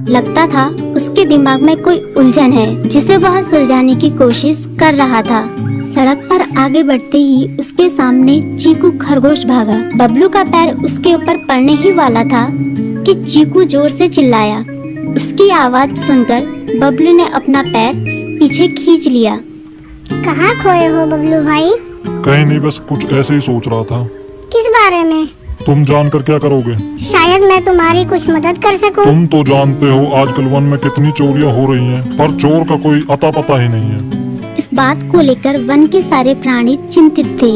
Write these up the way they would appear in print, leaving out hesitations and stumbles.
लगता था उसके दिमाग में कोई उलझन है जिसे वह सुलझाने की कोशिश कर रहा था। सड़क पर आगे बढ़ते ही उसके सामने चीकू खरगोश भागा। बबलू का पैर उसके ऊपर पड़ने ही वाला था कि चीकू जोर से चिल्लाया। उसकी आवाज सुनकर बबलू ने अपना पैर पीछे खींच लिया। कहाँ खोए हो बबलू भाई? कहीं नहीं, बस कुछ ऐसे ही सोच रहा था। किस बारे में? तुम जानकर क्या करोगे? शायद मैं तुम्हारी कुछ मदद कर सकूं। तुम तो जानते हो आजकल वन में कितनी चोरियां हो रही हैं, पर चोर का कोई अता पता ही नहीं है। इस बात को लेकर वन के सारे प्राणी चिंतित थे।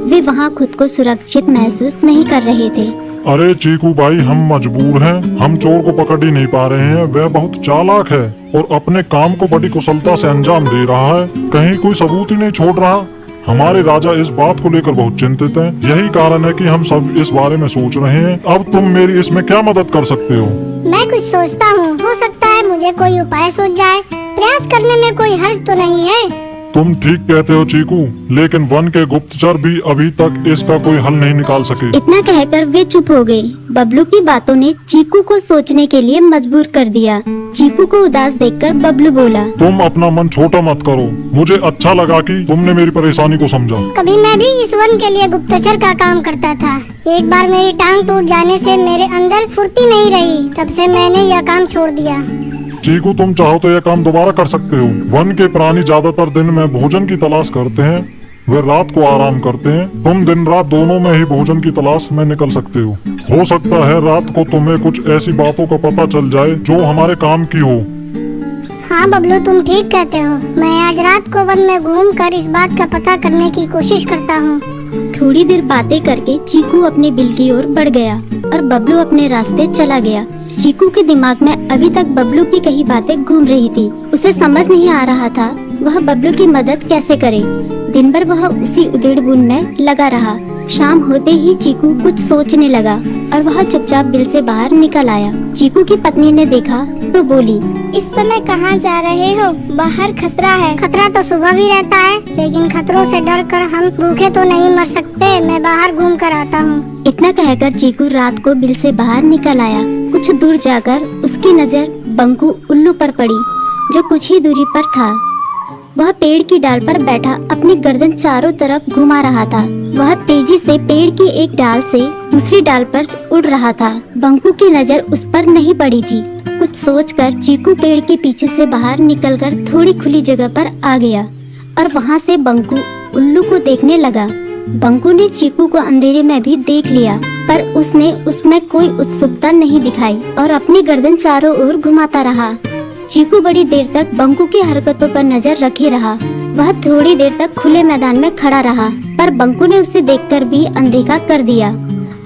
वे वहाँ खुद को सुरक्षित महसूस नहीं कर रहे थे। अरे चीकू भाई, हम मजबूर हैं। हम चोर को पकड़ ही नहीं पा रहे हैं। वह बहुत चालाक है और अपने काम को बड़ी कुशलता से अंजाम दे रहा है। कहीं कोई सबूत ही नहीं छोड़ रहा। हमारे राजा इस बात को लेकर बहुत चिंतित हैं। यही कारण है कि हम सब इस बारे में सोच रहे हैं। अब तुम मेरी इसमें क्या मदद कर सकते हो? मैं कुछ सोचता हूँ, हो सकता है मुझे कोई उपाय सूझ जाए। प्रयास करने में कोई हर्ज तो नहीं है। तुम ठीक कहते हो चीकू, लेकिन वन के गुप्तचर भी अभी तक इसका कोई हल नहीं निकाल सके। इतना कहकर वे चुप हो गए। बबलू की बातों ने चीकू को सोचने के लिए मजबूर कर दिया। चीकू को उदास देखकर बबलू बोला, तुम अपना मन छोटा मत करो। मुझे अच्छा लगा कि तुमने मेरी परेशानी को समझा। कभी मैं भी इस वन के लिए गुप्तचर का काम करता था। एक बार मेरी टांग टूट जाने से मेरे अंदर फुर्ती नहीं रही। तब से मैंने यह काम छोड़ दिया। चीकू, तुम चाहो तो यह काम दोबारा कर सकते हो। वन के प्राणी ज्यादातर दिन में भोजन की तलाश करते हैं, वे रात को आराम करते हैं। तुम दिन रात दोनों में ही भोजन की तलाश में निकल सकते हो सकता है रात को तुम्हें कुछ ऐसी बातों का पता चल जाए जो हमारे काम की हो। हाँ बबलू, तुम ठीक कहते हो। मैं आज रात को वन में घूम कर इस बात का पता करने की कोशिश करता हूँ। थोड़ी देर बातें करके चीकू अपने बिल की ओर बढ़ गया और बबलू अपने रास्ते चला गया। चीकू के दिमाग में अभी तक बबलू की कही बातें घूम रही थी। उसे समझ नहीं आ रहा था वह बबलू की मदद कैसे करे। दिन भर वह उसी उधेड़-बुन में लगा रहा। शाम होते ही चीकू कुछ सोचने लगा और वह चुपचाप बिल से बाहर निकल आया। चीकू की पत्नी ने देखा तो बोली, इस समय कहाँ जा रहे हो? बाहर खतरा है। खतरा तो सुबह भी रहता है, लेकिन खतरों से डर कर हम भूखे तो नहीं मर सकते। मैं बाहर घूम कर आता हूँ। इतना कहकर चीकू रात को बिल से बाहर निकल आया। कुछ दूर जाकर उसकी नजर बंकू उल्लू पर पड़ी, जो कुछ ही दूरी पर था। वह पेड़ की डाल पर बैठा अपनी गर्दन चारों तरफ घुमा रहा था। वह तेजी से पेड़ की एक डाल से दूसरी डाल पर उड़ रहा था। बंकू की नजर उस पर नहीं पड़ी थी। कुछ सोचकर चीकू पेड़ के पीछे से बाहर निकलकर थोड़ी खुली जगह पर आ गया और वहाँ से बंकू उल्लू को देखने लगा। बंकू ने चीकू को अंधेरे में भी देख लिया, पर उसने उसमें कोई उत्सुकता नहीं दिखाई और अपनी गर्दन चारों ओर घुमाता रहा। चीकू बड़ी देर तक बंकू की हरकतों पर नजर रखे रहा। वह थोड़ी देर तक खुले मैदान में खड़ा रहा, पर बंकू ने उसे देखकर भी अनदेखा कर दिया।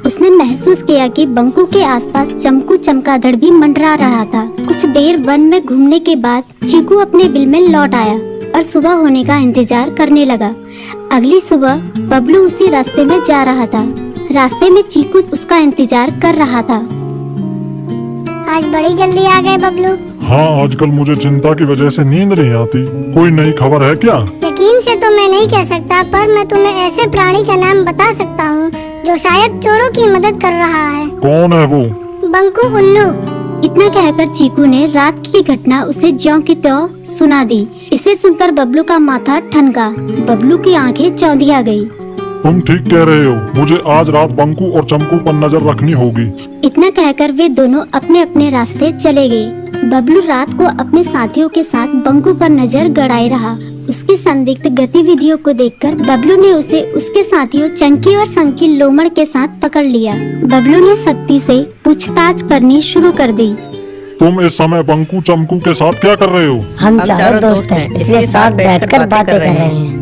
उसने महसूस किया कि बंकू के आसपास चमकू चमगादड़ भी मंडरा रहा था। कुछ देर वन में घूमने के बाद चीकू अपने बिल में लौट आया और सुबह होने का इंतजार करने लगा। अगली सुबह बबलू उसी रास्ते में जा रहा था। रास्ते में चीकू उसका इंतजार कर रहा था। आज बड़ी जल्दी आ गए बबलू। हाँ, आजकल मुझे चिंता की वजह से नींद नहीं आती। कोई नई खबर है क्या? यकीन से तो मैं नहीं कह सकता, पर मैं तुम्हें ऐसे प्राणी का नाम बता सकता हूँ जो शायद चोरों की मदद कर रहा है। कौन है वो? बंकू उल्लू। इतना कहकर चीकू ने रात की घटना उसे ज्यों की त्यों सुना दी। इसे सुनकर बबलू का माथा ठनका। बबलू की आंखें चौंधिया गई। तुम ठीक कह रहे हो। मुझे आज रात बंकू और चमकू पर नजर रखनी होगी। इतना कहकर वे दोनों अपने अपने रास्ते चले गए। बबलू रात को अपने साथियों के साथ बंकू पर नजर गड़ाए रहा। उसकी संदिग्ध गतिविधियों को देखकर बबलू ने उसे उसके साथियों चंकी और संकी लोमड़ के साथ पकड़ लिया। बबलू ने सख्ती से पूछताछ करनी शुरू कर दी। तुम इस समय बंकू चमकू के साथ क्या कर रहे हो? हम चारों दोस्त हैं, इसलिए साथ बैठकर बातें कर रहे हैं।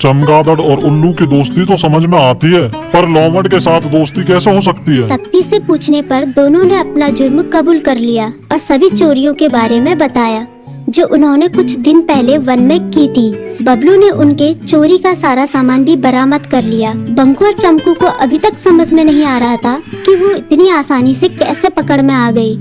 चमगादड़ और उल्लू की दोस्ती तो समझ में आती है, पर लोमड़ के साथ दोस्ती कैसे हो सकती है? सख्ती से पूछने पर दोनों ने अपना जुर्म कबूल कर लिया और सभी चोरियों के बारे में बताया जो उन्होंने कुछ दिन पहले वन में की थी। बबलू ने उनके चोरी का सारा सामान भी बरामद कर लिया। बंकू और चमकू को अभी तक समझ में नहीं आ रहा था कि वो इतनी आसानी से कैसे पकड़ में आ गई।